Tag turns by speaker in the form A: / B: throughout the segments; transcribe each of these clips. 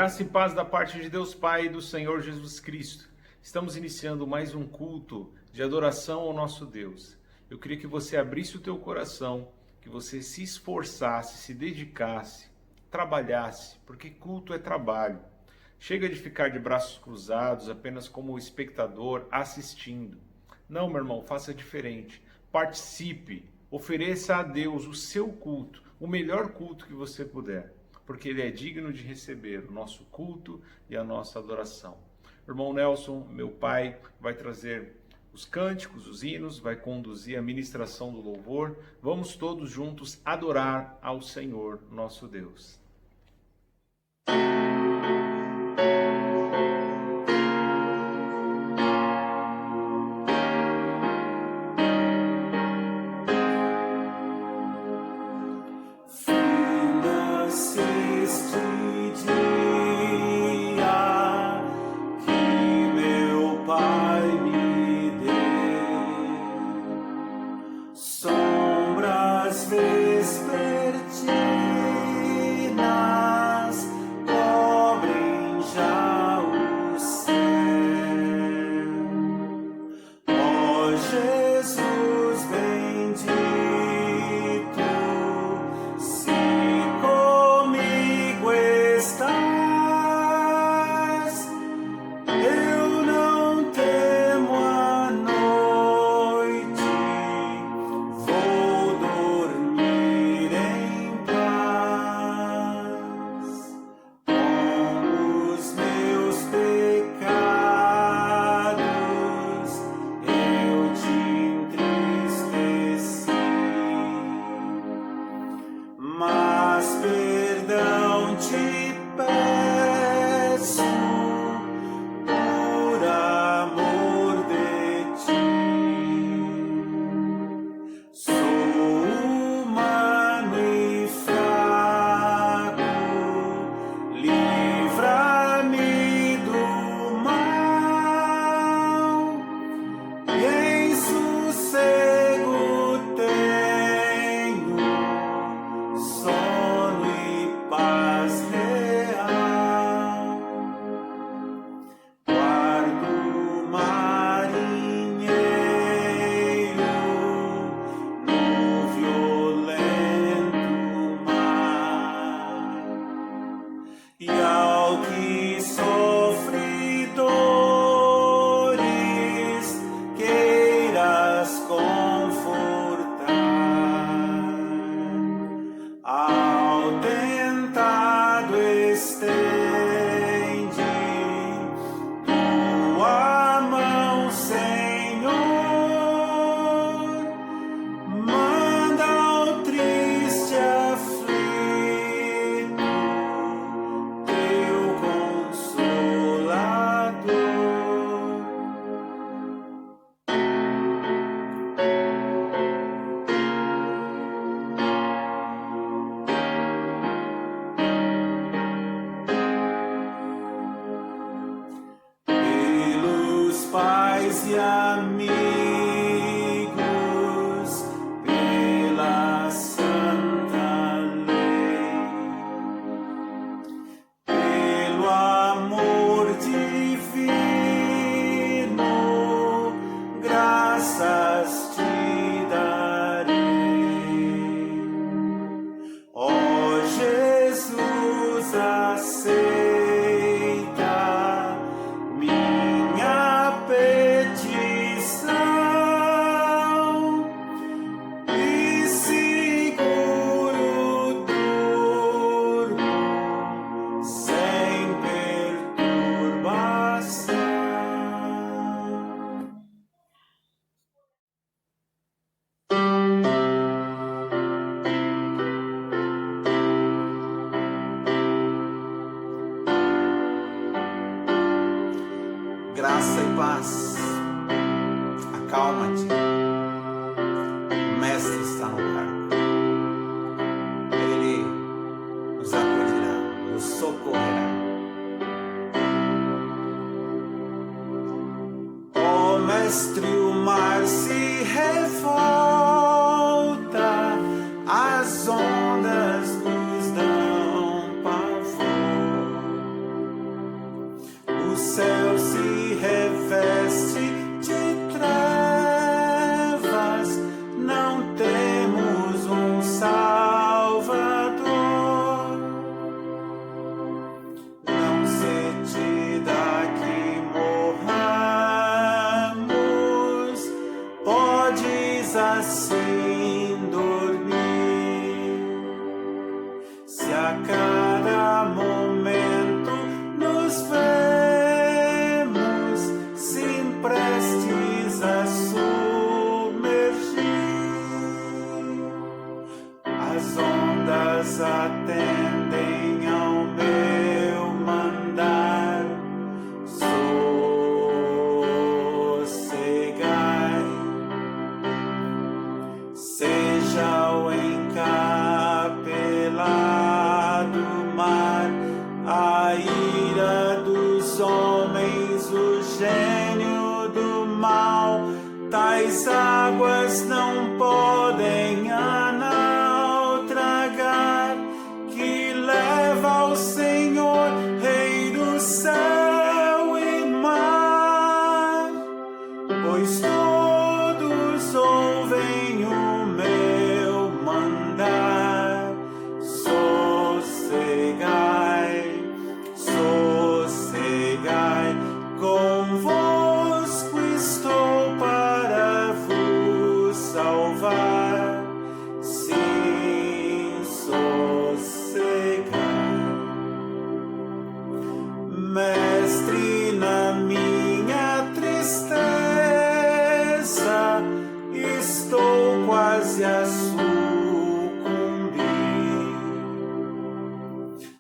A: Graça e paz da parte de Deus Pai e do Senhor Jesus Cristo. Estamos iniciando mais um culto de adoração ao nosso Deus. Eu queria que você abrisse o teu coração, que você se esforçasse, se dedicasse, trabalhasse, porque culto é trabalho. Chega de ficar de braços cruzados, apenas como espectador, assistindo. Não, meu irmão, faça diferente. Participe, ofereça a Deus o seu culto, o melhor culto que você puder, porque Ele é digno de receber o nosso culto e a nossa adoração. O irmão Nelson, meu pai, vai trazer os cânticos, os hinos, vai conduzir a ministração do louvor. Vamos todos juntos adorar ao Senhor, nosso Deus.
B: E amigos, pela santa lei, pelo amor divino, graças te darei. Ó Jesus, aceita graça e paz. Acalma-te. O Mestre está no barco. Ele nos acolherá, nos socorrerá. Ó Mestre, o mar se revolta, as ondas nos dão pavor. o céu se reveste de trevas, não temos um Salvador. Não se te dá que morramos, podes assim dormir. Se a cada momento nos vemos, sim, prestes a submergir, as ondas atendem ao meu mandar. Sossegai, seja o encapelado mar, a ira dos homens, o gênio do mal, tais águas não podem naufragar, que leva ao Senhor, Rei do céu e mar, pois todos ouvem o meu mandar. Sossegai, sossegai, convosco estou para vos salvar. Sim, sossegai. Mestre, na minha tristeza, estou quase a sucumbir.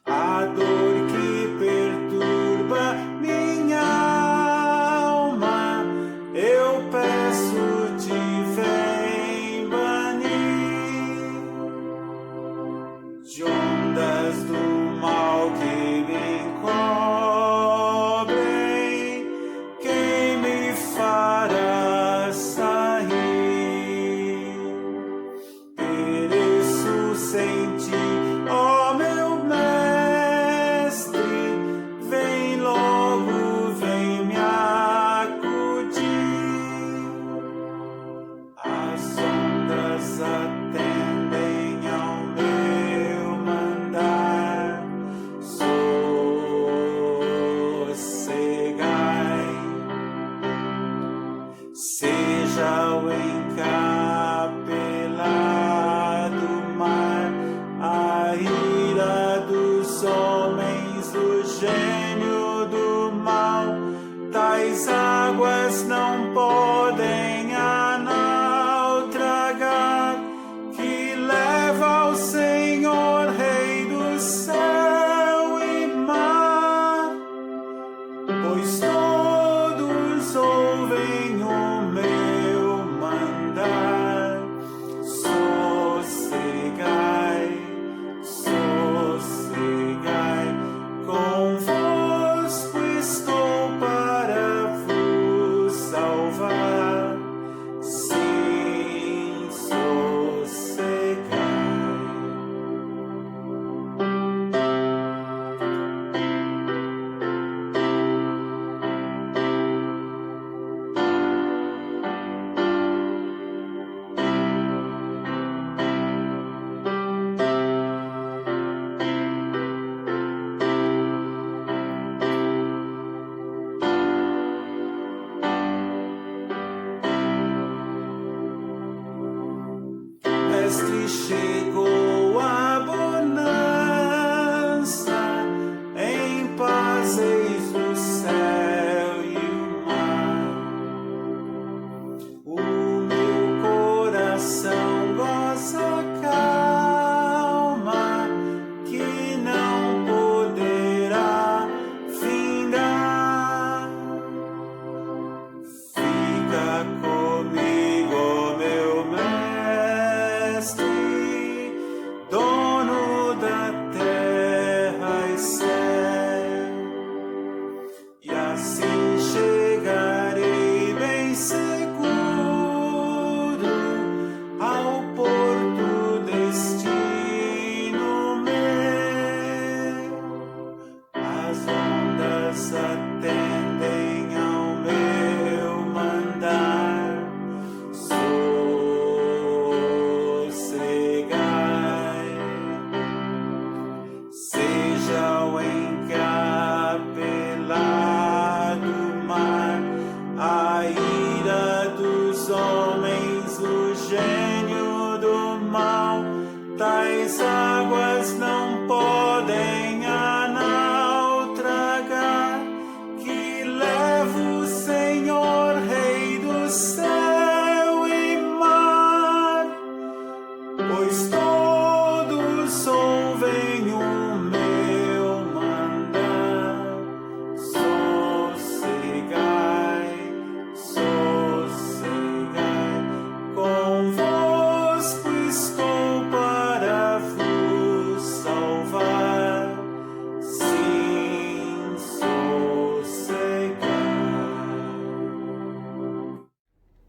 B: A dor que perturba minha alma, eu peço-te, vem banir. De ondas do mal que me encobrem,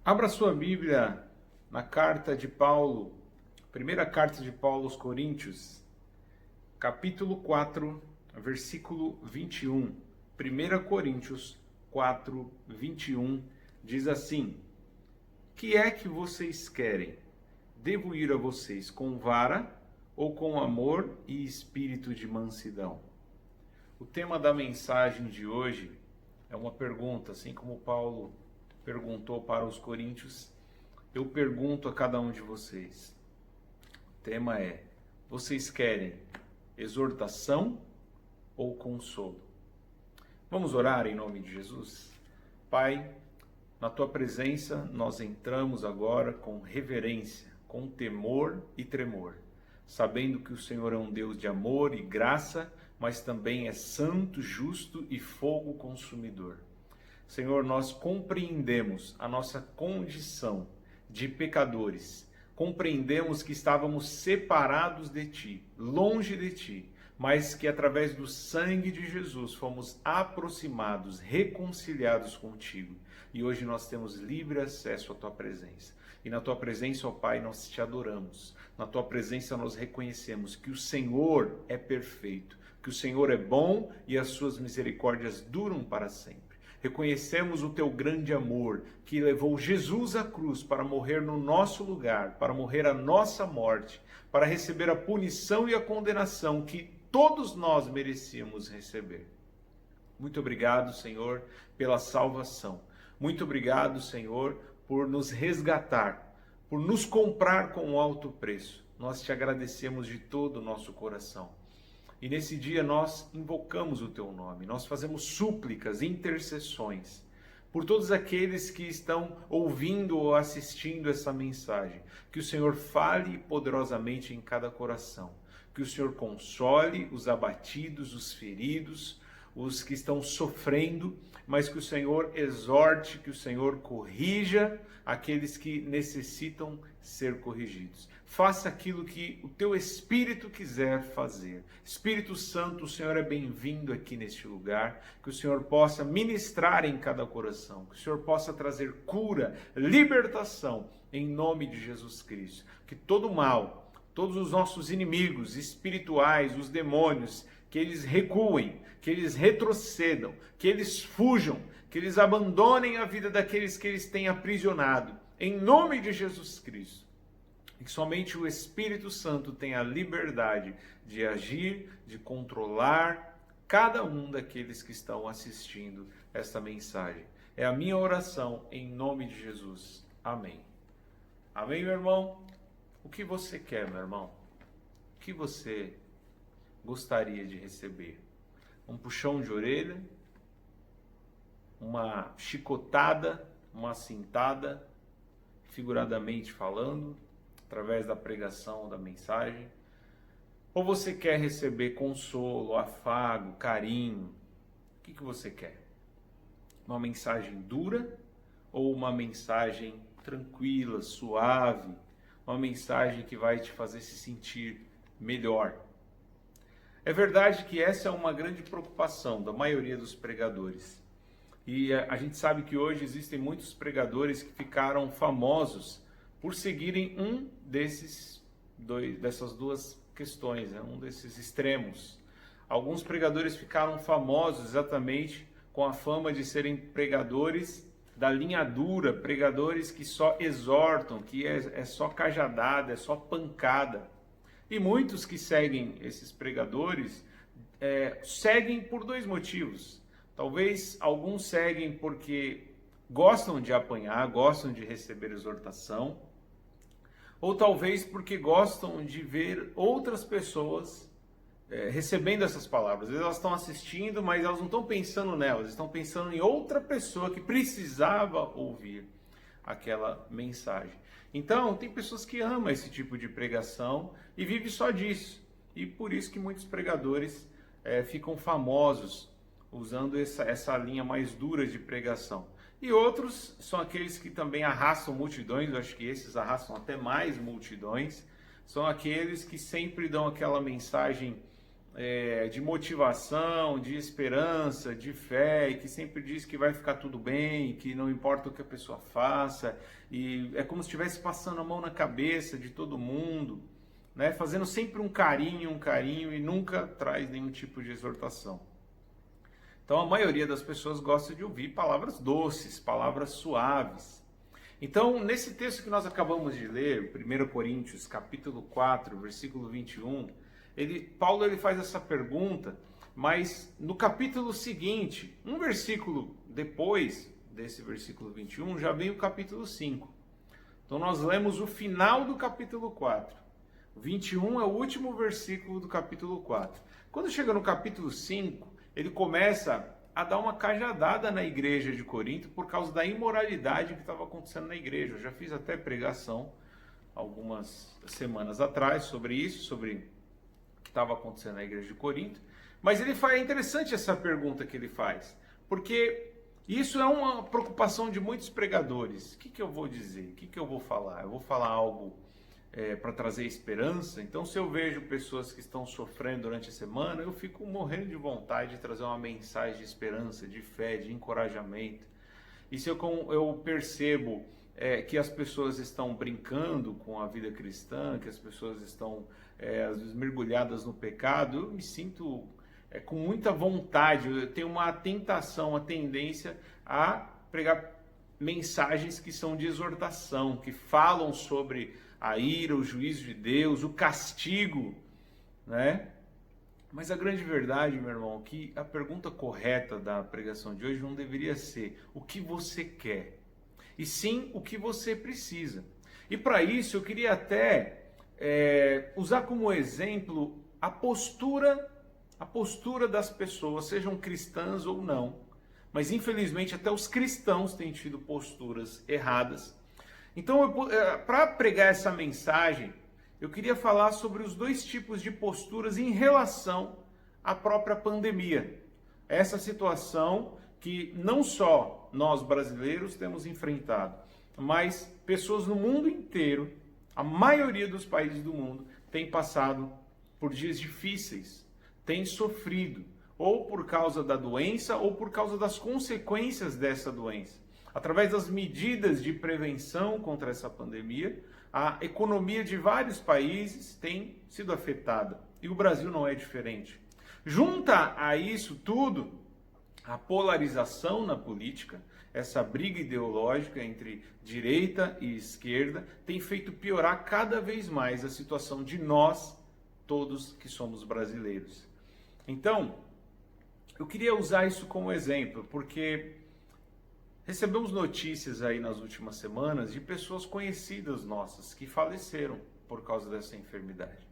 A: Abra sua Bíblia na carta de Paulo, primeira carta de Paulo aos Coríntios, capítulo 4, versículo 21. 1 Coríntios 4, 21 diz assim: que é que vocês querem? Devo ir a vocês com vara ou com amor e espírito de mansidão? O tema da mensagem de hoje é uma pergunta, assim como Paulo perguntou para os coríntios, eu pergunto a cada um de vocês. O tema é: vocês querem exortação ou consolo? Vamos orar em nome de Jesus? Pai, na tua presença nós entramos agora com reverência, com temor e tremor, sabendo que o Senhor é um Deus de amor e graça, mas também é santo, justo e fogo consumidor. Senhor, nós compreendemos a nossa condição de pecadores, compreendemos que estávamos separados de Ti, longe de Ti, mas que através do sangue de Jesus fomos aproximados, reconciliados contigo. E hoje nós temos livre acesso à Tua presença. E na Tua presença, ó Pai, nós Te adoramos. Na Tua presença nós reconhecemos que o Senhor é perfeito, que o Senhor é bom e as Suas misericórdias duram para sempre. Reconhecemos o Teu grande amor, que levou Jesus à cruz para morrer no nosso lugar, para morrer a nossa morte, para receber a punição e a condenação que todos nós merecíamos receber. Muito obrigado, Senhor, pela salvação. Muito obrigado, Senhor, por nos resgatar, por nos comprar com um alto preço. Nós Te agradecemos de todo o nosso coração. E nesse dia nós invocamos o Teu nome, nós fazemos súplicas, intercessões por todos aqueles que estão ouvindo ou assistindo essa mensagem. Que o Senhor fale poderosamente em cada coração, que o Senhor console os abatidos, os feridos, os que estão sofrendo, mas que o Senhor exorte, que o Senhor corrija aqueles que necessitam ser corrigidos. Faça aquilo que o Teu Espírito quiser fazer. Espírito Santo, o Senhor é bem-vindo aqui neste lugar, que o Senhor possa ministrar em cada coração, que o Senhor possa trazer cura, libertação, em nome de Jesus Cristo. Que todo mal, todos os nossos inimigos espirituais, os demônios, que eles recuem, que eles retrocedam, que eles fujam, que eles abandonem a vida daqueles que eles têm aprisionado, em nome de Jesus Cristo. E que somente o Espírito Santo tenha a liberdade de agir, de controlar cada um daqueles que estão assistindo esta mensagem. É a minha oração em nome de Jesus. Amém. Amém, meu irmão? O que você quer, meu irmão? O que você gostaria de receber? Um puxão de orelha? Uma chicotada? Uma cintada? Figuradamente falando, através da pregação da mensagem? Ou você quer receber consolo, afago, carinho? O que você quer? Uma mensagem dura ou uma mensagem tranquila, suave? Uma mensagem que vai te fazer se sentir melhor? É verdade que essa é uma grande preocupação da maioria dos pregadores. E a gente sabe que hoje existem muitos pregadores que ficaram famosos por seguirem dessas duas questões, né? Um desses extremos. Alguns pregadores ficaram famosos exatamente com a fama de serem pregadores da linha dura, pregadores que só exortam, que é só cajadada, é só pancada. E muitos que seguem esses pregadores seguem por dois motivos. Talvez alguns seguem porque gostam de apanhar, gostam de receber exortação, ou talvez porque gostam de ver outras pessoas recebendo essas palavras. Às vezes elas estão assistindo, mas elas não estão pensando nelas, estão pensando em outra pessoa que precisava ouvir aquela mensagem. Então, tem pessoas que amam esse tipo de pregação e vivem só disso. E por isso que muitos pregadores ficam famosos usando essa linha mais dura de pregação. E outros são aqueles que também arrastam multidões, eu acho que esses arrastam até mais multidões, são aqueles que sempre dão aquela mensagem de motivação, de esperança, de fé, e que sempre diz que vai ficar tudo bem, que não importa o que a pessoa faça, e é como se estivesse passando a mão na cabeça de todo mundo, né? Fazendo sempre um carinho, e nunca traz nenhum tipo de exortação. Então a maioria das pessoas gosta de ouvir palavras doces, palavras suaves. Então, nesse texto que nós acabamos de ler, 1 Coríntios, capítulo 4, versículo 21, Paulo faz essa pergunta, mas no capítulo seguinte, um versículo depois desse versículo 21, já vem o capítulo 5. Então nós lemos o final do capítulo 4. O 21 é o último versículo do capítulo 4. Quando chega no capítulo 5, ele começa a dar uma cajadada na igreja de Corinto por causa da imoralidade que estava acontecendo na igreja. Eu já fiz até pregação algumas semanas atrás sobre isso, sobre o que estava acontecendo na igreja de Corinto. Mas é interessante essa pergunta que ele faz, porque isso é uma preocupação de muitos pregadores. O que eu vou dizer? O que eu vou falar? Eu vou falar algo para trazer esperança? Então, se eu vejo pessoas que estão sofrendo durante a semana, eu fico morrendo de vontade de trazer uma mensagem de esperança, de fé, de encorajamento. E se eu percebo que as pessoas estão brincando com a vida cristã, que as pessoas estão às vezes mergulhadas no pecado, eu me sinto com muita vontade, eu tenho uma tentação, uma tendência a pregar mensagens que são de exortação, que falam sobre a ira, o juízo de Deus, o castigo, né? Mas a grande verdade, meu irmão, que a pergunta correta da pregação de hoje não deveria ser o que você quer, e sim o que você precisa. E para isso eu queria até usar como exemplo a postura das pessoas, sejam cristãs ou não. Mas infelizmente até os cristãos têm tido posturas erradas. Então, para pregar essa mensagem, eu queria falar sobre os dois tipos de posturas em relação à própria pandemia. Essa situação que não só nós brasileiros temos enfrentado, mas pessoas no mundo inteiro, a maioria dos países do mundo, tem passado por dias difíceis, tem sofrido, ou por causa da doença, ou por causa das consequências dessa doença. Através das medidas de prevenção contra essa pandemia, a economia de vários países tem sido afetada, e o Brasil não é diferente. Junta a isso tudo a polarização na política, essa briga ideológica entre direita e esquerda tem feito piorar cada vez mais a situação de nós, todos que somos brasileiros. Então, eu queria usar isso como exemplo, porque recebemos notícias aí nas últimas semanas de pessoas conhecidas nossas que faleceram por causa dessa enfermidade.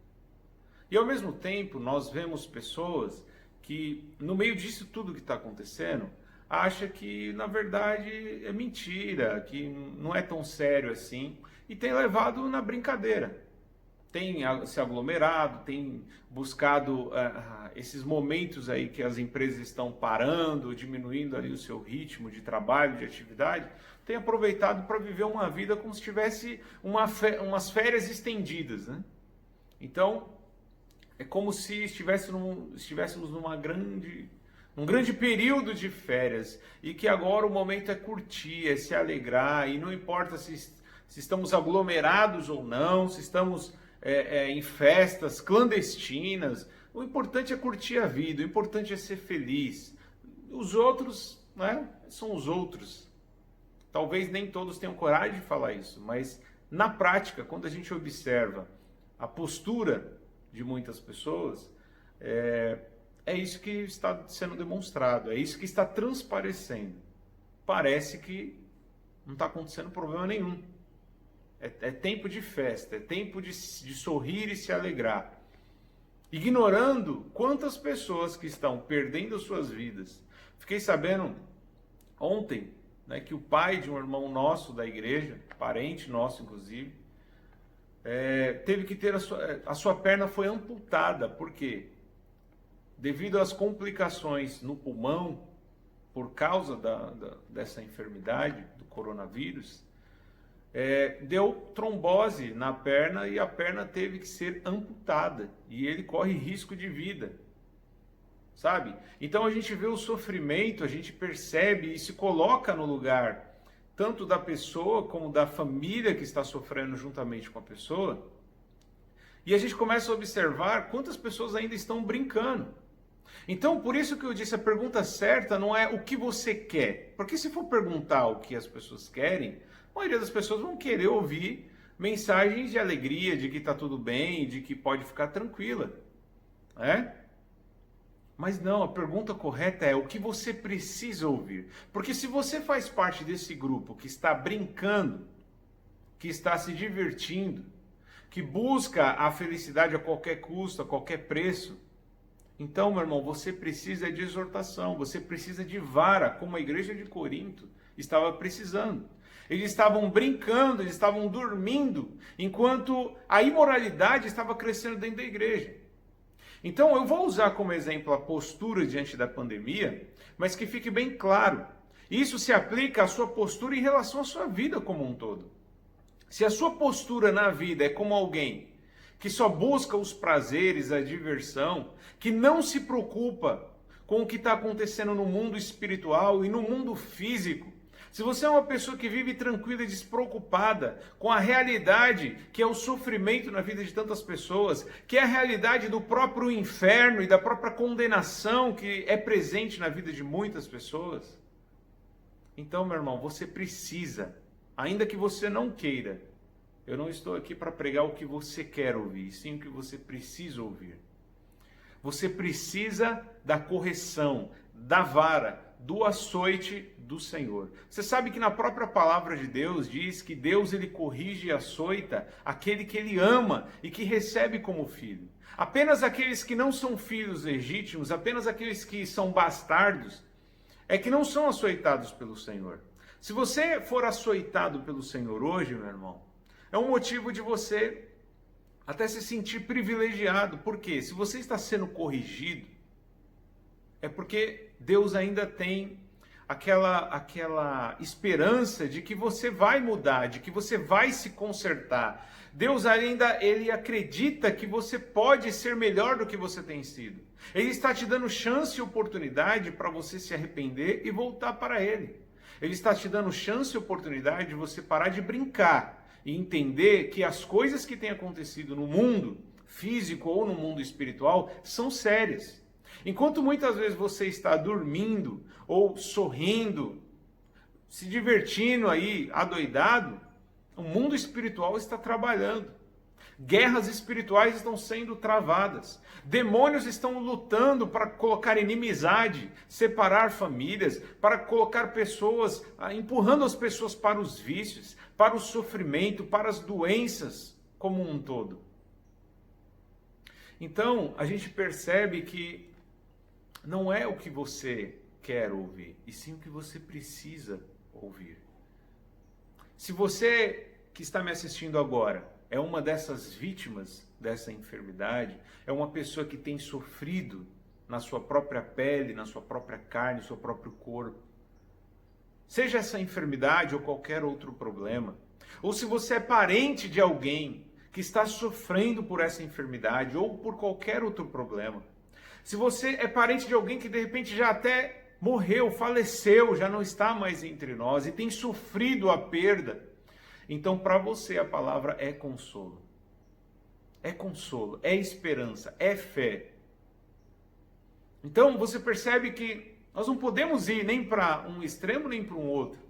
A: E ao mesmo tempo, nós vemos pessoas que, no meio disso tudo que está acontecendo, acha que, na verdade, é mentira, que não é tão sério assim, e tem levado na brincadeira. Tem se aglomerado, tem buscado esses momentos aí que as empresas estão parando, diminuindo ali o seu ritmo de trabalho, de atividade, tem aproveitado para viver uma vida como se tivesse umas férias estendidas, né? Então, é como se estivéssemos num grande período de férias, e que agora o momento é curtir, é se alegrar, e não importa se estamos aglomerados ou não, se estamos em festas clandestinas, o importante é curtir a vida, o importante é ser feliz. Os outros, né, são os outros. Talvez nem todos tenham coragem de falar isso, mas na prática, quando a gente observa a postura de muitas pessoas, é isso que está sendo demonstrado, é isso que está transparecendo. Parece que não está acontecendo problema nenhum. É tempo de festa, é tempo de sorrir e se alegrar. Ignorando quantas pessoas que estão perdendo suas vidas. Fiquei sabendo ontem, né, que o pai de um irmão nosso da igreja, parente nosso inclusive, teve que ter a sua perna foi amputada. Por quê? Devido às complicações no pulmão, por causa dessa enfermidade, do coronavírus, deu trombose na perna e a perna teve que ser amputada. E ele corre risco de vida. sabe? Então a gente vê o sofrimento, a gente percebe e se coloca no lugar tanto da pessoa como da família que está sofrendo juntamente com a pessoa. E a gente começa a observar quantas pessoas ainda estão brincando. Então, por isso que eu disse, a pergunta certa não é o que você quer. Porque se for perguntar o que as pessoas querem, a maioria das pessoas vão querer ouvir mensagens de alegria, de que está tudo bem, de que pode ficar tranquila. Mas não, a pergunta correta é o que você precisa ouvir. Porque se você faz parte desse grupo que está brincando, que está se divertindo, que busca a felicidade a qualquer custo, a qualquer preço, então, meu irmão, você precisa de exortação, você precisa de vara, como a igreja de Corinto estava precisando. Eles estavam brincando, eles estavam dormindo, enquanto a imoralidade estava crescendo dentro da igreja. Então, eu vou usar como exemplo a postura diante da pandemia, mas que fique bem claro, isso se aplica à sua postura em relação à sua vida como um todo. Se a sua postura na vida é como alguém que só busca os prazeres, a diversão, que não se preocupa com o que está acontecendo no mundo espiritual e no mundo físico, se você é uma pessoa que vive tranquila e despreocupada com a realidade que é o sofrimento na vida de tantas pessoas, que é a realidade do próprio inferno e da própria condenação que é presente na vida de muitas pessoas, então, meu irmão, você precisa, ainda que você não queira, eu não estou aqui para pregar o que você quer ouvir, sim o que você precisa ouvir. Você precisa da correção, da vara, do açoite do Senhor. Você sabe que na própria palavra de Deus diz que Deus ele corrige e açoita aquele que ele ama e que recebe como filho. Apenas aqueles que não são filhos legítimos, apenas aqueles que são bastardos, é que não são açoitados pelo Senhor. Se você for açoitado pelo Senhor hoje, meu irmão, é um motivo de você até se sentir privilegiado. Por quê? Se você está sendo corrigido, é porque Deus ainda tem aquela esperança de que você vai mudar, de que você vai se consertar. Deus ainda, ele acredita que você pode ser melhor do que você tem sido. Ele está te dando chance e oportunidade para você se arrepender e voltar para Ele. Ele está te dando chance e oportunidade de você parar de brincar e entender que as coisas que têm acontecido no mundo físico ou no mundo espiritual são sérias. Enquanto muitas vezes você está dormindo ou sorrindo, se divertindo aí, adoidado, o mundo espiritual está trabalhando. Guerras espirituais estão sendo travadas. Demônios estão lutando para colocar inimizade, separar famílias, para colocar pessoas, empurrando as pessoas para os vícios, para o sofrimento, para as doenças como um todo. Então, a gente percebe que não é o que você quer ouvir, e sim o que você precisa ouvir. Se você que está me assistindo agora é uma dessas vítimas dessa enfermidade, é uma pessoa que tem sofrido na sua própria pele, na sua própria carne, no seu próprio corpo, seja essa enfermidade ou qualquer outro problema, ou se você é parente de alguém que está sofrendo por essa enfermidade ou por qualquer outro problema, se você é parente de alguém que de repente já até morreu, faleceu, já não está mais entre nós e tem sofrido a perda, então para você a palavra é consolo. É consolo, é esperança, é fé. Então você percebe que nós não podemos ir nem para um extremo nem para um outro.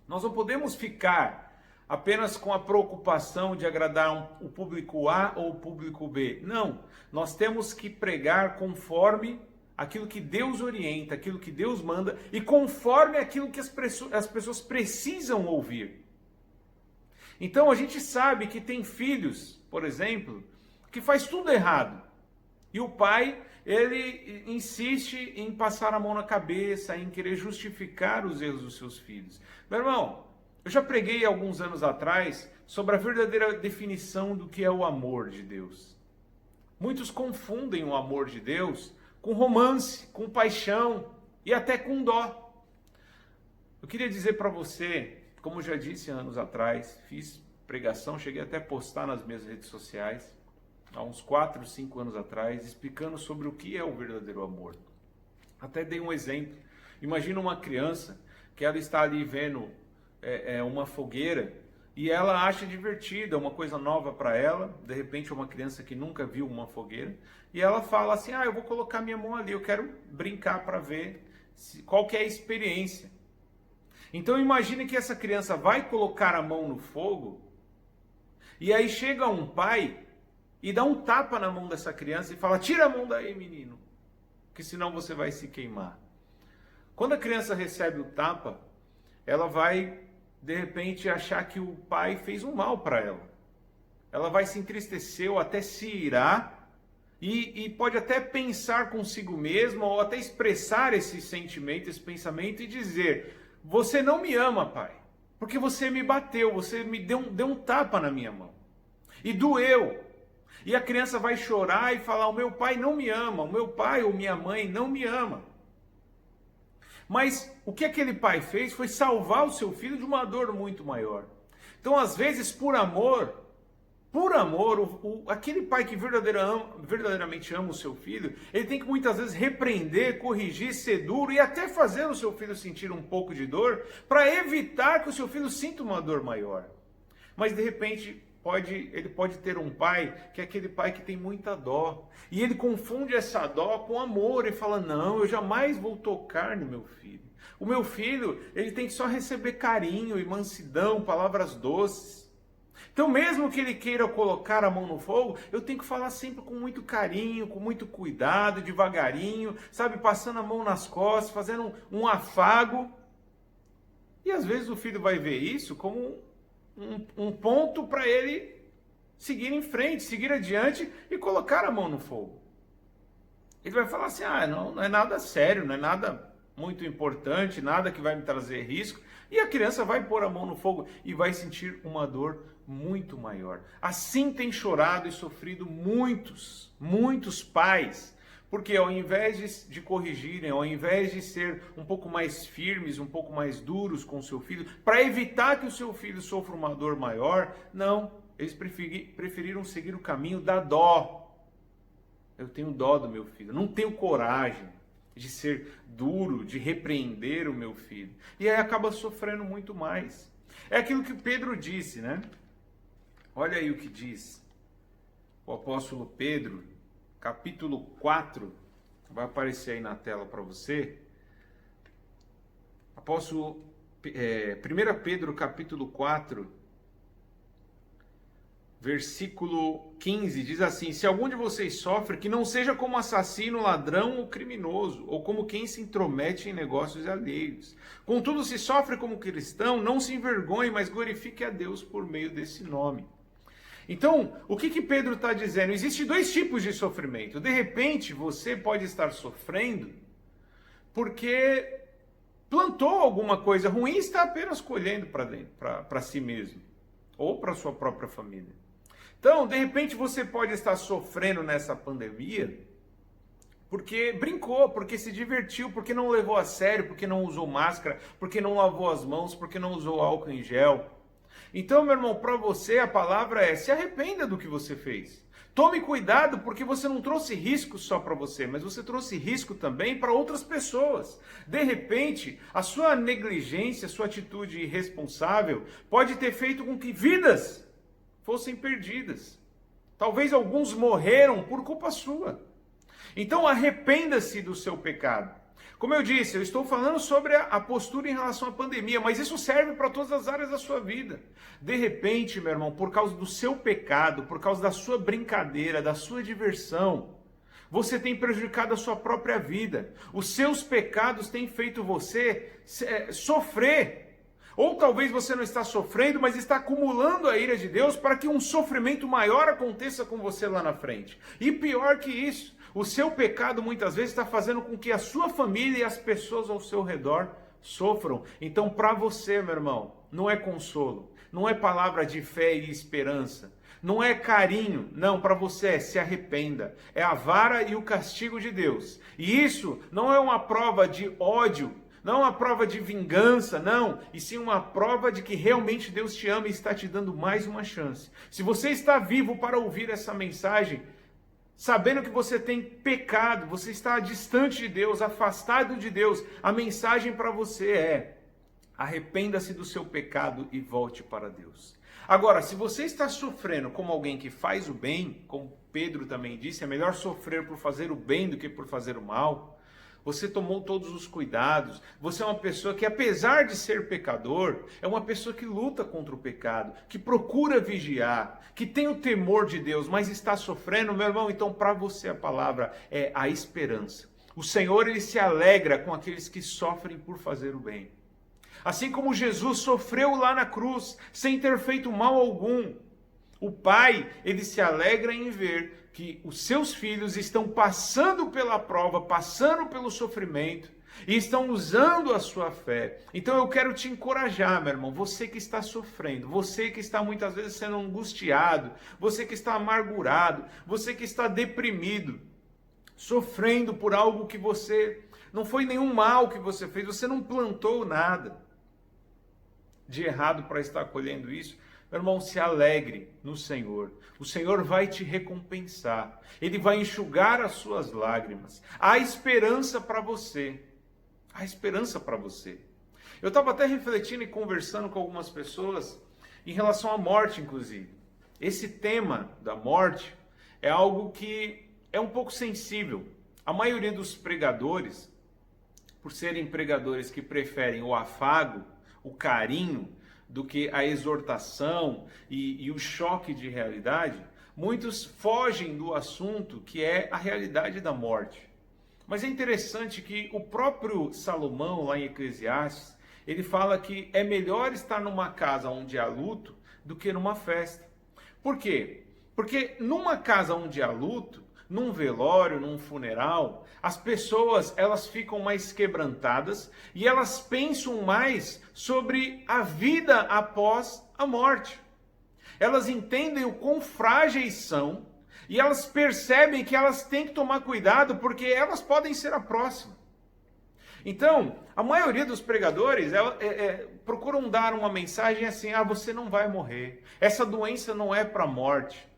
A: Nós não podemos ficar apenas com a preocupação de agradar o público A ou o público B. Não, nós temos que pregar conforme aquilo que Deus orienta, aquilo que Deus manda e conforme aquilo que as pessoas precisam ouvir. Então a gente sabe que tem filhos, por exemplo, que faz tudo errado. E o pai, ele insiste em passar a mão na cabeça, em querer justificar os erros dos seus filhos. Meu irmão, eu já preguei alguns anos atrás sobre a verdadeira definição do que é o amor de Deus. Muitos confundem o amor de Deus com romance, com paixão e até com dó. Eu queria dizer para você, como já disse anos atrás, fiz pregação, cheguei até a postar nas minhas redes sociais, há uns 4, 5 anos atrás, explicando sobre o que é o verdadeiro amor. Até dei um exemplo. Imagina uma criança que ela está ali vendo uma fogueira e ela acha divertida, uma coisa nova para ela. De repente, uma criança que nunca viu uma fogueira e ela fala assim: eu vou colocar minha mão ali, eu quero brincar para ver qual que é a experiência. Então imagine que essa criança vai colocar a mão no fogo e aí chega um pai e dá um tapa na mão dessa criança e fala: tira a mão daí, menino, que senão você vai se queimar. Quando a criança recebe o tapa, ela vai, de repente, achar que o pai fez um mal para ela. Ela vai se entristecer ou até se irar e pode até pensar consigo mesma ou até expressar esse sentimento, esse pensamento e dizer: você não me ama, pai, porque você me bateu, você me deu um tapa na minha mão e doeu. E a criança vai chorar e falar: o meu pai não me ama, o meu pai ou minha mãe não me ama. Mas o que aquele pai fez foi salvar o seu filho de uma dor muito maior. Então, às vezes, por amor, aquele pai que verdadeiramente ama o seu filho, ele tem que muitas vezes repreender, corrigir, ser duro e até fazer o seu filho sentir um pouco de dor, para evitar que o seu filho sinta uma dor maior. Mas, de repente, ele pode ter um pai que é aquele pai que tem muita dó. E ele confunde essa dó com amor e fala: não, eu jamais vou tocar no meu filho. O meu filho, ele tem que só receber carinho e mansidão, palavras doces. Então, mesmo que ele queira colocar a mão no fogo, eu tenho que falar sempre com muito carinho, com muito cuidado, devagarinho, sabe, passando a mão nas costas, fazendo um afago. E às vezes o filho vai ver isso como um ponto para ele seguir em frente, seguir adiante e colocar a mão no fogo. Ele vai falar assim: não é nada sério, não é nada muito importante, nada que vai me trazer risco. E a criança vai pôr a mão no fogo e vai sentir uma dor muito maior. Assim tem chorado e sofrido muitos pais, porque ao invés de corrigirem, ao invés de ser um pouco mais firmes, um pouco mais duros com o seu filho, para evitar que o seu filho sofra uma dor maior, não, eles preferiram seguir o caminho da dó. Eu tenho dó do meu filho, não tenho coragem de ser duro, de repreender o meu filho. E aí acaba sofrendo muito mais. É aquilo que Pedro disse, né? Olha aí o que diz o apóstolo Pedro, capítulo 4, vai aparecer aí na tela para você. Apóstolo, 1 Pedro, capítulo 4, versículo 15, diz assim: se algum de vocês sofre, que não seja como assassino, ladrão ou criminoso, ou como quem se intromete em negócios alheios. Contudo, se sofre como cristão, não se envergonhe, mas glorifique a Deus por meio desse nome. Então, o que Pedro está dizendo? Existem dois tipos de sofrimento. De repente, você pode estar sofrendo porque plantou alguma coisa ruim e está apenas colhendo para si mesmo, ou para sua própria família. Então, de repente, você pode estar sofrendo nessa pandemia porque brincou, porque se divertiu, porque não levou a sério, porque não usou máscara, porque não lavou as mãos, porque não usou álcool em gel. Então, meu irmão, para você a palavra é: se arrependa do que você fez. Tome cuidado, porque você não trouxe risco só para você, mas você trouxe risco também para outras pessoas. De repente, a sua negligência, a sua atitude irresponsável pode ter feito com que vidas fossem perdidas. Talvez alguns morreram por culpa sua. Então, arrependa-se do seu pecado. Como eu disse, eu estou falando sobre a postura em relação à pandemia, mas isso serve para todas as áreas da sua vida. De repente, meu irmão, por causa do seu pecado, por causa da sua brincadeira, da sua diversão, você tem prejudicado a sua própria vida. Os seus pecados têm feito você sofrer. Ou talvez você não está sofrendo, mas está acumulando a ira de Deus para que um sofrimento maior aconteça com você lá na frente. E pior que isso, o seu pecado muitas vezes está fazendo com que a sua família e as pessoas ao seu redor sofram. Então, para você, meu irmão, não é consolo, não é palavra de fé e esperança, não é carinho, não, para você é: se arrependa. É a vara e o castigo de Deus. E isso não é uma prova de ódio, não é uma prova de vingança, não, e sim uma prova de que realmente Deus te ama e está te dando mais uma chance. Se você está vivo para ouvir essa mensagem, sabendo que você tem pecado, você está distante de Deus, afastado de Deus, a mensagem para você é: arrependa-se do seu pecado e volte para Deus. Agora, se você está sofrendo como alguém que faz o bem, como Pedro também disse, é melhor sofrer por fazer o bem do que por fazer o mal. Você tomou todos os cuidados, você é uma pessoa que, apesar de ser pecador, é uma pessoa que luta contra o pecado, que procura vigiar, que tem o temor de Deus, mas está sofrendo, meu irmão, então para você a palavra é a esperança. O Senhor, ele se alegra com aqueles que sofrem por fazer o bem. Assim como Jesus sofreu lá na cruz, sem ter feito mal algum, o Pai, ele se alegra em ver que os seus filhos estão passando pela prova, passando pelo sofrimento e estão usando a sua fé. Então eu quero te encorajar, meu irmão, você que está sofrendo, você que está muitas vezes sendo angustiado, você que está amargurado, você que está deprimido, sofrendo por algo que você não foi nenhum mal que você fez, você não plantou nada de errado para estar colhendo isso. Meu irmão, se alegre no Senhor. O Senhor vai te recompensar. Ele vai enxugar as suas lágrimas. Há esperança para você. Há esperança para você. Eu estava até refletindo e conversando com algumas pessoas em relação à morte, inclusive. Esse tema da morte é algo que é um pouco sensível. A maioria dos pregadores, por serem pregadores que preferem o afago, o carinho, do que a exortação e o choque de realidade, muitos fogem do assunto que é a realidade da morte. Mas é interessante que o próprio Salomão, lá em Eclesiastes, ele fala que é melhor estar numa casa onde há luto do que numa festa. Por quê? Porque numa casa onde há luto, num velório, num funeral, as pessoas elas ficam mais quebrantadas e elas pensam mais sobre a vida após a morte. Elas entendem o quão frágeis são e elas percebem que elas têm que tomar cuidado porque elas podem ser a próxima. Então, a maioria dos pregadores procuram dar uma mensagem assim: você não vai morrer, essa doença não é para a morte.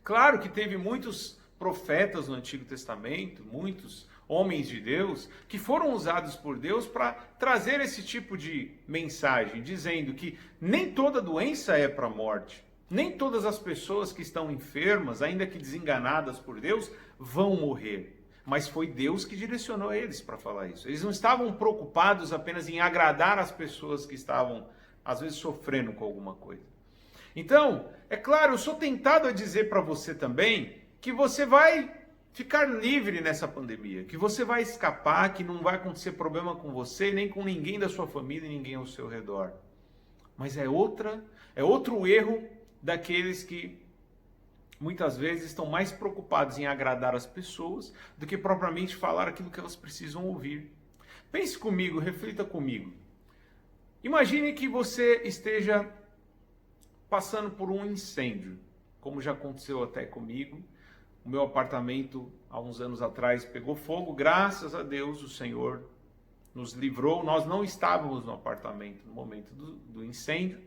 A: Claro que teve muitos profetas no Antigo Testamento, muitos homens de Deus, que foram usados por Deus para trazer esse tipo de mensagem, dizendo que nem toda doença é para a morte, nem todas as pessoas que estão enfermas, ainda que desenganadas por Deus, vão morrer. Mas foi Deus que direcionou eles para falar isso. Eles não estavam preocupados apenas em agradar as pessoas que estavam, às vezes, sofrendo com alguma coisa. Então, é claro, eu sou tentado a dizer para você também que você vai ficar livre nessa pandemia, que você vai escapar, que não vai acontecer problema com você, nem com ninguém da sua família, ninguém ao seu redor. Mas é outro erro daqueles que muitas vezes estão mais preocupados em agradar as pessoas do que propriamente falar aquilo que elas precisam ouvir. Pense comigo, reflita comigo. Imagine que você esteja passando por um incêndio, como já aconteceu até comigo. O meu apartamento, há uns anos atrás, pegou fogo. Graças a Deus, o Senhor nos livrou. Nós não estávamos no apartamento no momento do incêndio.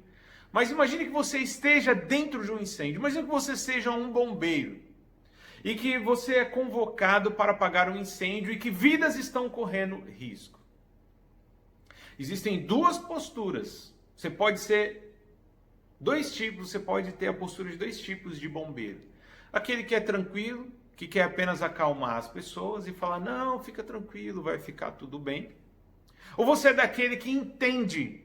A: Mas imagine que você esteja dentro de um incêndio. Imagine que você seja um bombeiro. E que você é convocado para apagar um incêndio e que vidas estão correndo risco. Existem duas posturas. Você pode ser dois tipos, você pode ter a postura de dois tipos de bombeiro. Aquele que é tranquilo, que quer apenas acalmar as pessoas e falar: não, fica tranquilo, vai ficar tudo bem. Ou você é daquele que entende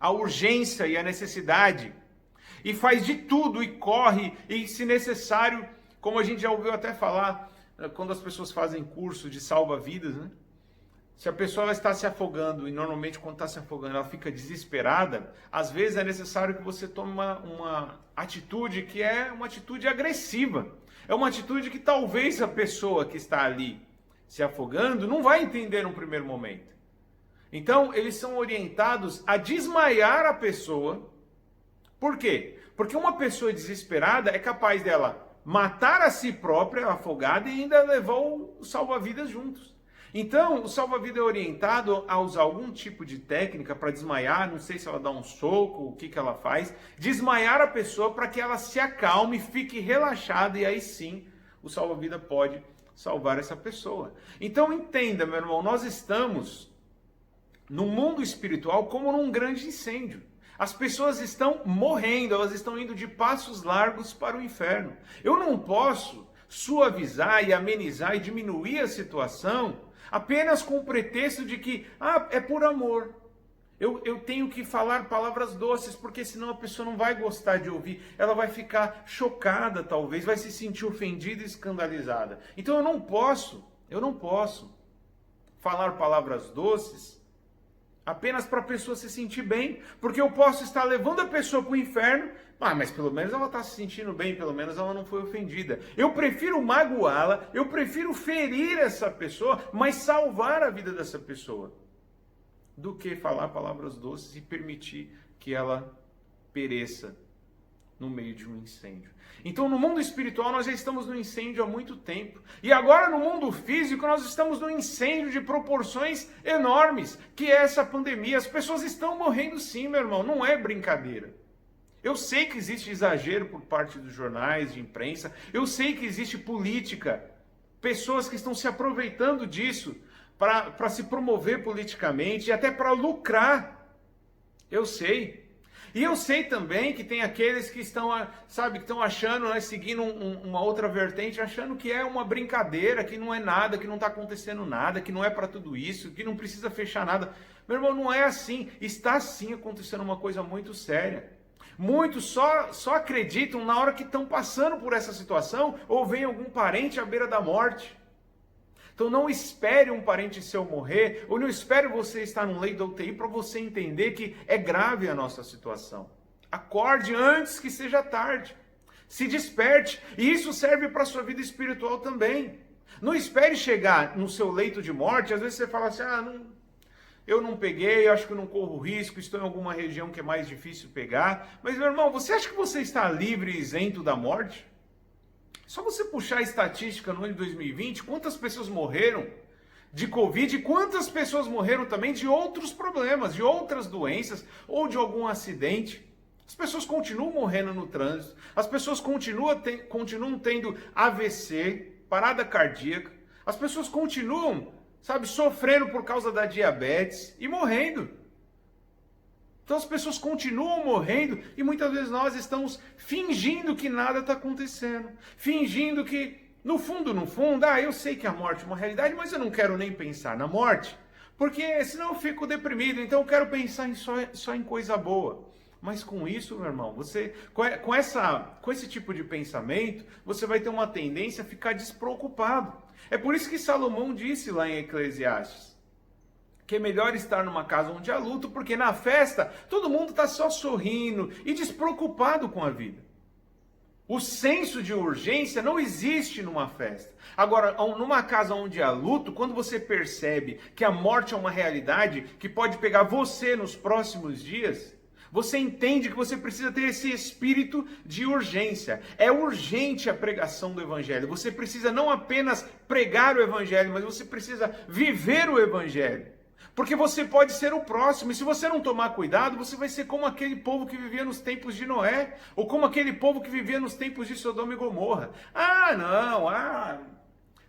A: a urgência e a necessidade e faz de tudo e corre e, se necessário, como a gente já ouviu até falar, quando as pessoas fazem curso de salva-vidas, né? Se a pessoa está se afogando, e normalmente quando está se afogando ela fica desesperada, às vezes é necessário que você tome uma atitude que é uma atitude agressiva. É uma atitude que talvez a pessoa que está ali se afogando não vai entender no primeiro momento. Então, eles são orientados a desmaiar a pessoa. Por quê? Porque uma pessoa desesperada é capaz dela matar a si própria, afogada, e ainda levar o salva-vidas juntos. Então, o salva-vidas é orientado a usar algum tipo de técnica para desmaiar, não sei se ela dá um soco, o que ela faz, desmaiar a pessoa para que ela se acalme, fique relaxada e aí sim o salva-vida pode salvar essa pessoa. Então entenda, meu irmão, nós estamos no mundo espiritual como num grande incêndio. As pessoas estão morrendo, elas estão indo de passos largos para o inferno. Eu não posso suavizar e amenizar e diminuir a situação apenas com o pretexto de que, é por amor. Eu tenho que falar palavras doces, porque senão a pessoa não vai gostar de ouvir. Ela vai ficar chocada, talvez, vai se sentir ofendida e escandalizada. Então eu não posso falar palavras doces apenas para a pessoa se sentir bem, porque eu posso estar levando a pessoa para o inferno, mas pelo menos ela está se sentindo bem, pelo menos ela não foi ofendida. Eu prefiro magoá-la, eu prefiro ferir essa pessoa, mas salvar a vida dessa pessoa, do que falar palavras doces e permitir que ela pereça no meio de um incêndio. Então, no mundo espiritual, nós já estamos no incêndio há muito tempo. E agora, no mundo físico, nós estamos no incêndio de proporções enormes, que é essa pandemia. As pessoas estão morrendo sim, meu irmão, não é brincadeira. Eu sei que existe exagero por parte dos jornais, de imprensa. Eu sei que existe política, pessoas que estão se aproveitando disso para se promover politicamente e até para lucrar. Eu sei. E eu sei também que tem aqueles que estão, que estão achando, seguindo uma outra vertente, achando que é uma brincadeira, que não é nada, que não está acontecendo nada, que não é para tudo isso, que não precisa fechar nada. Meu irmão, não é assim. Está sim acontecendo uma coisa muito séria. Muitos só acreditam na hora que estão passando por essa situação ou vem algum parente à beira da morte. Então não espere um parente seu morrer, ou não espere você estar num leito da UTI para você entender que é grave a nossa situação. Acorde antes que seja tarde. Se desperte. E isso serve para a sua vida espiritual também. Não espere chegar no seu leito de morte. Às vezes você fala assim, eu não peguei, acho que eu não corro risco, estou em alguma região que é mais difícil pegar. Mas, meu irmão, você acha que você está livre e isento da morte? Só você puxar a estatística no ano de 2020, quantas pessoas morreram de Covid e quantas pessoas morreram também de outros problemas, de outras doenças ou de algum acidente. As pessoas continuam morrendo no trânsito, as pessoas continuam tendo AVC, parada cardíaca, as pessoas continuam, sofrendo por causa da diabetes e morrendo. Então as pessoas continuam morrendo e muitas vezes nós estamos fingindo que nada está acontecendo. Fingindo que, no fundo, eu sei que a morte é uma realidade, mas eu não quero nem pensar na morte, porque senão eu fico deprimido, então eu quero pensar só em coisa boa. Mas com isso, meu irmão, você com esse tipo de pensamento, você vai ter uma tendência a ficar despreocupado. É por isso que Salomão disse lá em Eclesiastes, que é melhor estar numa casa onde há luto, porque na festa todo mundo está só sorrindo e despreocupado com a vida. O senso de urgência não existe numa festa. Agora, numa casa onde há luto, quando você percebe que a morte é uma realidade que pode pegar você nos próximos dias, você entende que você precisa ter esse espírito de urgência. É urgente a pregação do Evangelho. Você precisa não apenas pregar o Evangelho, mas você precisa viver o Evangelho. Porque você pode ser o próximo, e se você não tomar cuidado, você vai ser como aquele povo que vivia nos tempos de Noé, ou como aquele povo que vivia nos tempos de Sodoma e Gomorra.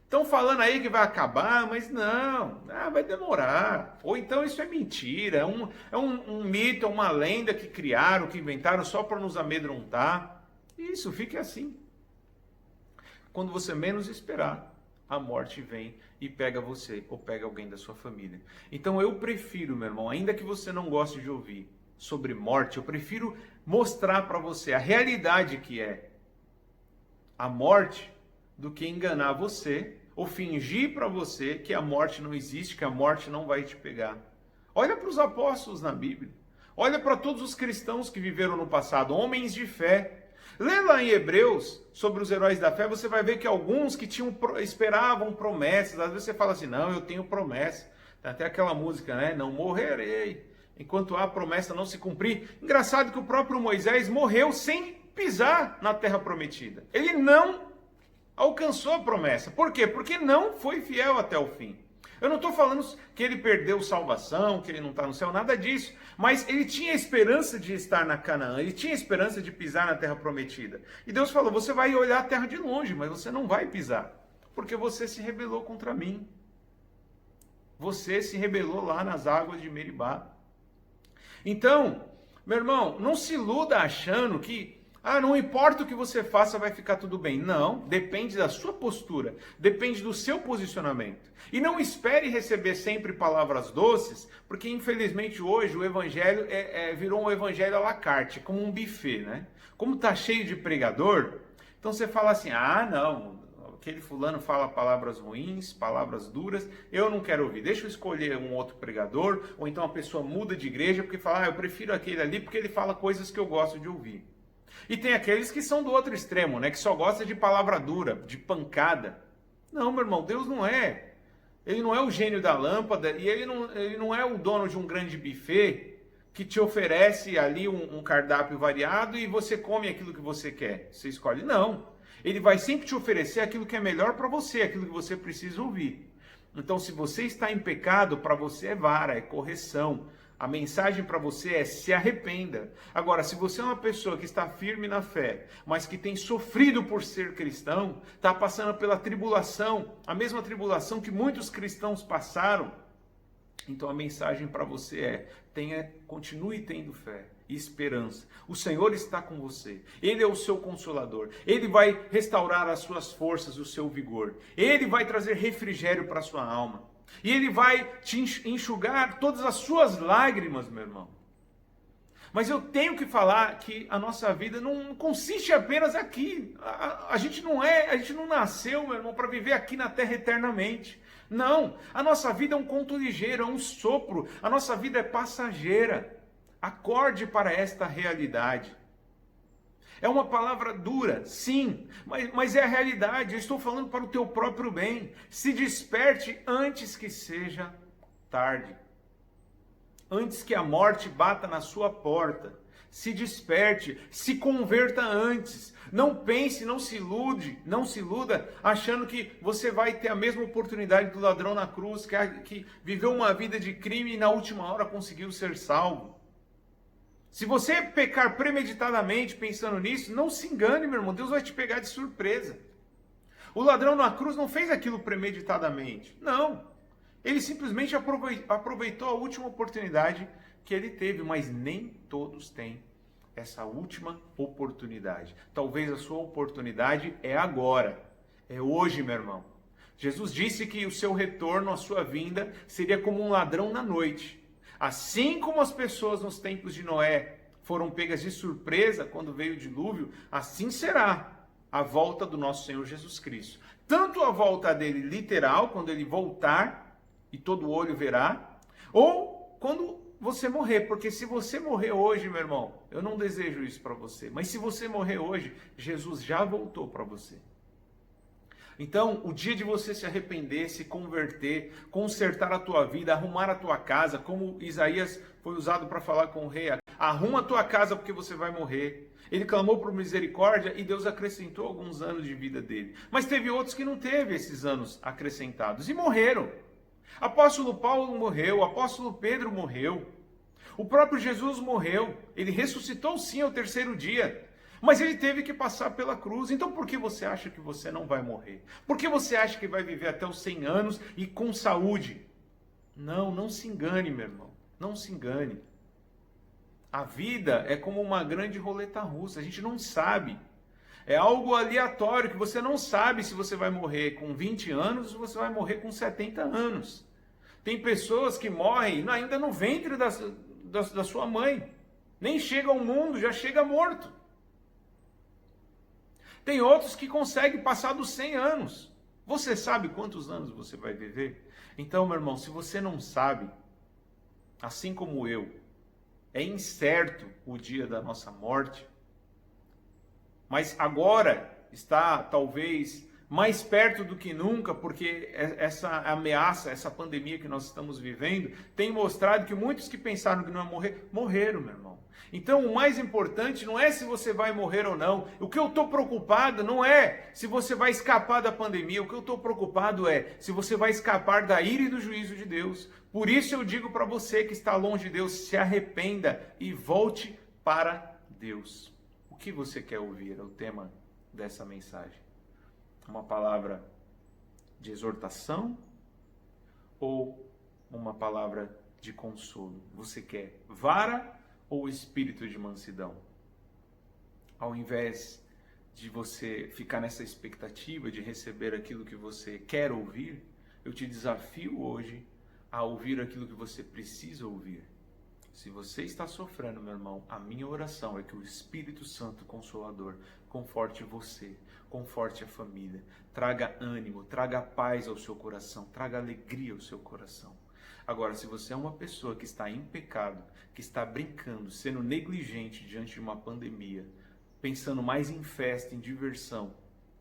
A: Estão falando aí que vai acabar, mas não, vai demorar. Ou então isso é mentira, é um mito, é uma lenda que criaram, que inventaram só para nos amedrontar. Isso, fique assim. Quando você menos esperar, a morte vem e pega você ou pega alguém da sua família. Então eu prefiro, meu irmão, ainda que você não goste de ouvir sobre morte, eu prefiro mostrar para você a realidade que é a morte do que enganar você ou fingir para você que a morte não existe, que a morte não vai te pegar. Olha para os apóstolos na Bíblia. Olha para todos os cristãos que viveram no passado, homens de fé. Lê lá em Hebreus sobre os heróis da fé, você vai ver que alguns que esperavam promessas, às vezes você fala assim, não, eu tenho promessa. Tem até aquela música, né? Não morrerei, enquanto há promessa não se cumprir. Engraçado que o próprio Moisés morreu sem pisar na terra prometida. Ele não alcançou a promessa. Por quê? Porque não foi fiel até o fim. Eu não estou falando que ele perdeu salvação, que ele não está no céu, nada disso. Mas ele tinha esperança de estar na Canaã, ele tinha esperança de pisar na terra prometida. E Deus falou, você vai olhar a terra de longe, mas você não vai pisar, porque você se rebelou contra mim. Você se rebelou lá nas águas de Meribá. Então, meu irmão, não se iluda achando que não importa o que você faça, vai ficar tudo bem. Não, depende da sua postura, depende do seu posicionamento. E não espere receber sempre palavras doces, porque infelizmente hoje o evangelho virou um evangelho à la carte, como um buffet, né? Como está cheio de pregador, então você fala assim, não, aquele fulano fala palavras ruins, palavras duras, eu não quero ouvir, deixa eu escolher um outro pregador, ou então a pessoa muda de igreja porque fala, eu prefiro aquele ali porque ele fala coisas que eu gosto de ouvir. E tem aqueles que são do outro extremo, né? Que só gosta de palavra dura, de pancada. Não, meu irmão, Deus não é. Ele não é o gênio da lâmpada e ele não é o dono de um grande buffet que te oferece ali um cardápio variado e você come aquilo que você quer. Você escolhe. Não. Ele vai sempre te oferecer aquilo que é melhor para você, aquilo que você precisa ouvir. Então, se você está em pecado, para você é vara, é correção. A mensagem para você é se arrependa. Agora, se você é uma pessoa que está firme na fé, mas que tem sofrido por ser cristão, está passando pela tribulação, a mesma tribulação que muitos cristãos passaram, então a mensagem para você é, continue tendo fé e esperança. O Senhor está com você. Ele é o seu consolador. Ele vai restaurar as suas forças, o seu vigor. Ele vai trazer refrigério para a sua alma. E Ele vai te enxugar todas as suas lágrimas, meu irmão. Mas eu tenho que falar que a nossa vida não consiste apenas aqui. A gente não nasceu, meu irmão, para viver aqui na terra eternamente. Não, a nossa vida é um conto ligeiro, é um sopro. A nossa vida é passageira. Acorde para esta realidade. É uma palavra dura, sim, mas é a realidade. Eu estou falando para o teu próprio bem. Se desperte antes que seja tarde. Antes que a morte bata na sua porta. Se desperte, se converta antes. Não pense, não se iluda achando que você vai ter a mesma oportunidade do ladrão na cruz, que viveu uma vida de crime e na última hora conseguiu ser salvo. Se você pecar premeditadamente pensando nisso, não se engane, meu irmão, Deus vai te pegar de surpresa. O ladrão na cruz não fez aquilo premeditadamente, não. Ele simplesmente aproveitou a última oportunidade que ele teve, mas nem todos têm essa última oportunidade. Talvez a sua oportunidade é agora, é hoje, meu irmão. Jesus disse que o seu retorno, a sua vinda, seria como um ladrão na noite. Assim como as pessoas nos tempos de Noé foram pegas de surpresa quando veio o dilúvio, assim será a volta do nosso Senhor Jesus Cristo. Tanto a volta dele literal, quando ele voltar e todo olho verá, ou quando você morrer. Porque se você morrer hoje, meu irmão, eu não desejo isso para você, mas se você morrer hoje, Jesus já voltou para você. Então, o dia de você se arrepender, se converter, consertar a tua vida, arrumar a tua casa, como Isaías foi usado para falar com o rei, arruma a tua casa porque você vai morrer. Ele clamou por misericórdia e Deus acrescentou alguns anos de vida dele. Mas teve outros que não teve esses anos acrescentados e morreram. Apóstolo Paulo morreu, apóstolo Pedro morreu. O próprio Jesus morreu. Ele ressuscitou sim ao terceiro dia. Mas ele teve que passar pela cruz. Então por que você acha que você não vai morrer? Por que você acha que vai viver até os 100 anos e com saúde? Não se engane, meu irmão. Não se engane. A vida é como uma grande roleta russa. A gente não sabe. É algo aleatório que você não sabe se você vai morrer com 20 anos ou você vai morrer com 70 anos. Tem pessoas que morrem ainda no ventre da sua mãe. Nem chega ao mundo, já chega morto. Tem outros que conseguem passar dos 100 anos. Você sabe quantos anos você vai viver? Então, meu irmão, se você não sabe, assim como eu, é incerto o dia da nossa morte, mas agora está talvez mais perto do que nunca, porque essa ameaça, essa pandemia que nós estamos vivendo, tem mostrado que muitos que pensaram que não iam morrer, morreram, meu irmão. Então, o mais importante não é se você vai morrer ou não. O que eu estou preocupado não é se você vai escapar da pandemia. O que eu estou preocupado é se você vai escapar da ira e do juízo de Deus. Por isso eu digo para você que está longe de Deus, se arrependa e volte para Deus. O que você quer ouvir? É o tema dessa mensagem. Uma palavra de exortação ou uma palavra de consolo? Você quer vara ou espírito de mansidão? Ao invés de você ficar nessa expectativa de receber aquilo que você quer ouvir, eu te desafio hoje a ouvir aquilo que você precisa ouvir. Se você está sofrendo, meu irmão, a minha oração é que o Espírito Santo Consolador conforte você, conforte a família, traga ânimo, traga paz ao seu coração, traga alegria ao seu coração. Agora, se você é uma pessoa que está em pecado, que está brincando, sendo negligente diante de uma pandemia, pensando mais em festa, em diversão,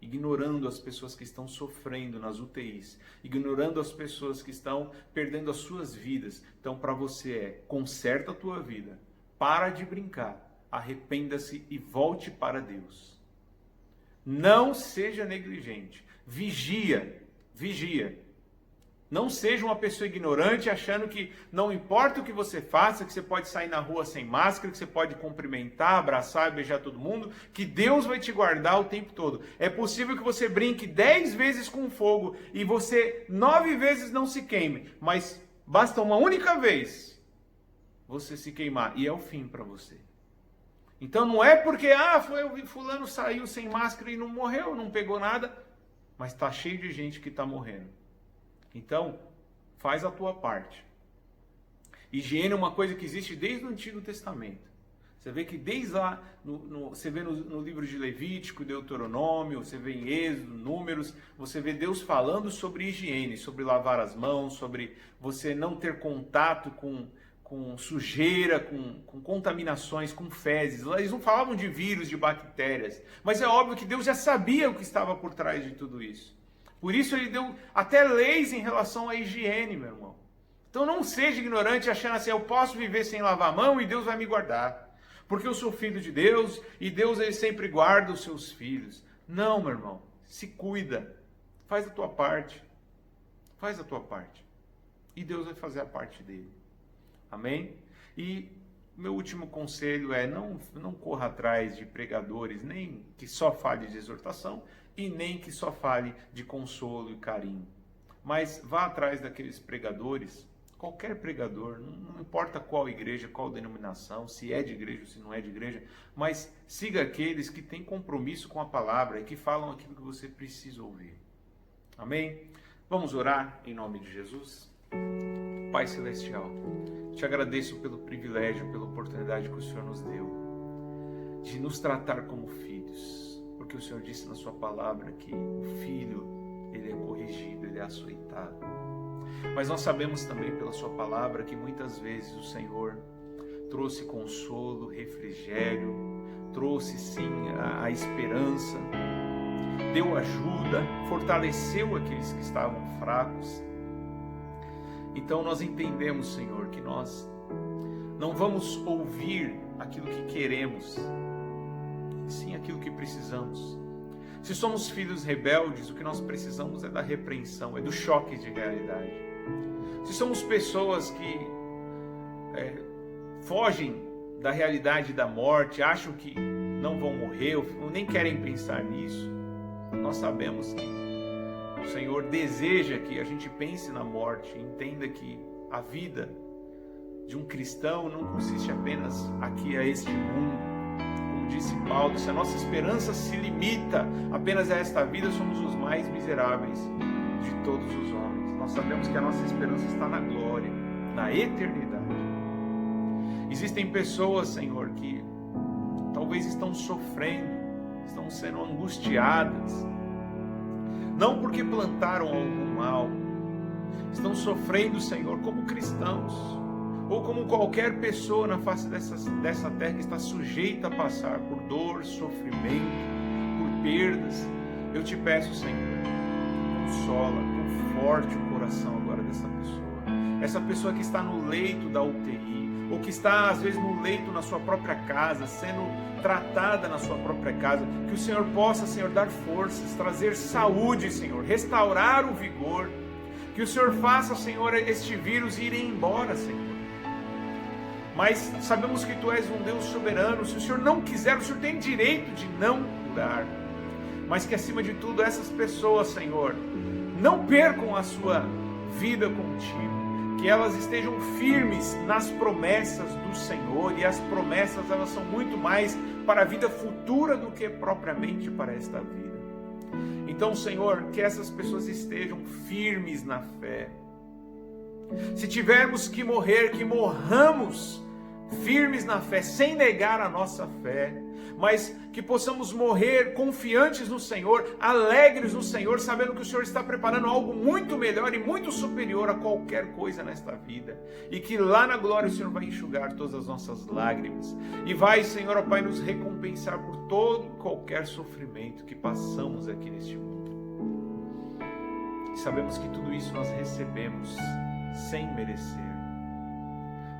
A: ignorando as pessoas que estão sofrendo nas UTIs, ignorando as pessoas que estão perdendo as suas vidas, então para você conserta a tua vida, para de brincar, arrependa-se e volte para Deus. Não seja negligente, vigia. Não seja uma pessoa ignorante achando que não importa o que você faça, que você pode sair na rua sem máscara, que você pode cumprimentar, abraçar e beijar todo mundo, que Deus vai te guardar o tempo todo. É possível que você brinque 10 vezes com fogo e você 9 vezes não se queime, mas basta uma única vez você se queimar e é o fim para você. Então não é porque fulano saiu sem máscara e não morreu, não pegou nada, mas está cheio de gente que está morrendo. Então, faz a tua parte. Higiene é uma coisa que existe desde o Antigo Testamento. Você vê que desde lá, você vê no livro de Levítico, Deuteronômio, você vê em Êxodo, Números, você vê Deus falando sobre higiene, sobre lavar as mãos, sobre você não ter contato com sujeira, com contaminações, com fezes. Eles não falavam de vírus, de bactérias, mas é óbvio que Deus já sabia o que estava por trás de tudo isso. Por isso ele deu até leis em relação à higiene, meu irmão. Então não seja ignorante achando assim, eu posso viver sem lavar a mão e Deus vai me guardar. Porque eu sou filho de Deus e Deus ele sempre guarda os seus filhos. Não, meu irmão, se cuida. Faz a tua parte. Faz a tua parte. E Deus vai fazer a parte dele. Amém? E meu último conselho é não corra atrás de pregadores, nem que só fale de exortação, e nem que só fale de consolo e carinho. Mas vá atrás daqueles pregadores, qualquer pregador, não importa qual igreja, qual denominação, se é de igreja ou se não é de igreja, mas siga aqueles que têm compromisso com a palavra e que falam aquilo que você precisa ouvir. Amém? Vamos orar em nome de Jesus? Pai Celestial, te agradeço pelo privilégio, pela oportunidade que o Senhor nos deu de nos tratar como filhos. Porque o Senhor disse na sua palavra que o filho, ele é corrigido, ele é açoitado. Mas nós sabemos também pela sua palavra que muitas vezes o Senhor trouxe consolo, refrigério, trouxe sim a esperança, deu ajuda, fortaleceu aqueles que estavam fracos. Então nós entendemos, Senhor, que nós não vamos ouvir aquilo que queremos, sim aquilo que precisamos. Se somos filhos rebeldes, o que nós precisamos é da repreensão, é do choque de realidade. Se somos pessoas que fogem da realidade da morte, acham que não vão morrer, ou nem querem pensar nisso, nós sabemos que o Senhor deseja que a gente pense na morte, entenda que a vida de um cristão não consiste apenas aqui a este mundo. Como disse Paulo, se a nossa esperança se limita apenas a esta vida, somos os mais miseráveis de todos os homens. Nós sabemos que a nossa esperança está na glória, na eternidade. Existem pessoas, Senhor, que talvez estão sofrendo, estão sendo angustiadas, não porque plantaram algum mal, estão sofrendo, Senhor, como cristãos, ou como qualquer pessoa na face dessa terra que está sujeita a passar por dor, sofrimento, por perdas. Eu te peço, Senhor, consola, conforte o coração agora dessa pessoa. Essa pessoa que está no leito da UTI, ou que está às vezes no leito na sua própria casa, sendo tratada na sua própria casa, que o Senhor possa, Senhor, dar forças, trazer saúde, Senhor, restaurar o vigor, que o Senhor faça, Senhor, este vírus ir embora, Senhor. Mas sabemos que Tu és um Deus soberano. Se o Senhor não quiser, o Senhor tem direito de não curar. Mas que acima de tudo essas pessoas, Senhor, não percam a sua vida contigo. Que elas estejam firmes nas promessas do Senhor. E as promessas, elas são muito mais para a vida futura do que propriamente para esta vida. Então, Senhor, que essas pessoas estejam firmes na fé. Se tivermos que morrer, que morramos firmes na fé, sem negar a nossa fé, mas que possamos morrer confiantes no Senhor, alegres no Senhor, sabendo que o Senhor está preparando algo muito melhor e muito superior a qualquer coisa nesta vida, e que lá na glória o Senhor vai enxugar todas as nossas lágrimas, e vai, Senhor, ó Pai, nos recompensar por todo e qualquer sofrimento que passamos aqui neste mundo. E sabemos que tudo isso nós recebemos sem merecer.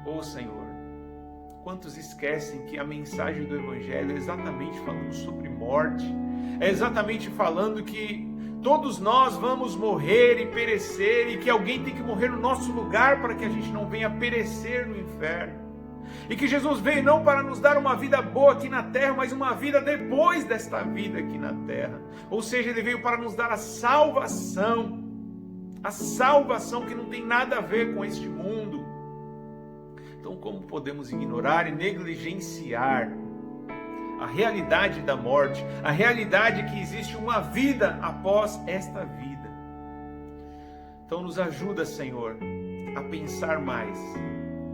A: Ó Senhor, quantos esquecem que a mensagem do Evangelho é exatamente falando sobre morte, é exatamente falando que todos nós vamos morrer e perecer, e que alguém tem que morrer no nosso lugar para que a gente não venha perecer no inferno, e que Jesus veio não para nos dar uma vida boa aqui na terra, mas uma vida depois desta vida aqui na terra, ou seja, Ele veio para nos dar a salvação que não tem nada a ver com este mundo. Então, como podemos ignorar e negligenciar a realidade da morte, a realidade que existe uma vida após esta vida? Então, nos ajuda, Senhor, a pensar mais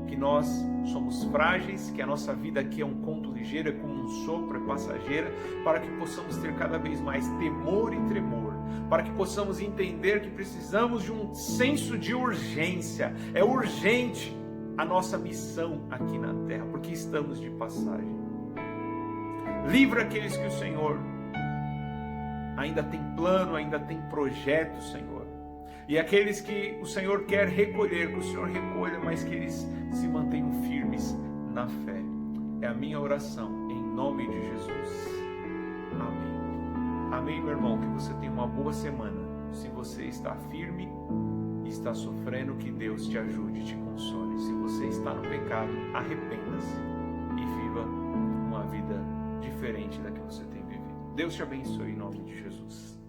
A: que nós somos frágeis, que a nossa vida aqui é um conto ligeiro, é como um sopro, é passageira, para que possamos ter cada vez mais temor e tremor, para que possamos entender que precisamos de um senso de urgência. É urgente a nossa missão aqui na terra, porque estamos de passagem. Livra aqueles que o Senhor ainda tem plano, ainda tem projeto, Senhor. E aqueles que o Senhor quer recolher, que o Senhor recolha, mas que eles se mantenham firmes na fé. É a minha oração, em nome de Jesus. Amém. Amém, meu irmão. Que você tenha uma boa semana. Se você está firme e está sofrendo, que Deus te ajude e te console. Se você está no pecado, arrependa-se e viva uma vida diferente da que você tem vivido. Deus te abençoe em nome de Jesus.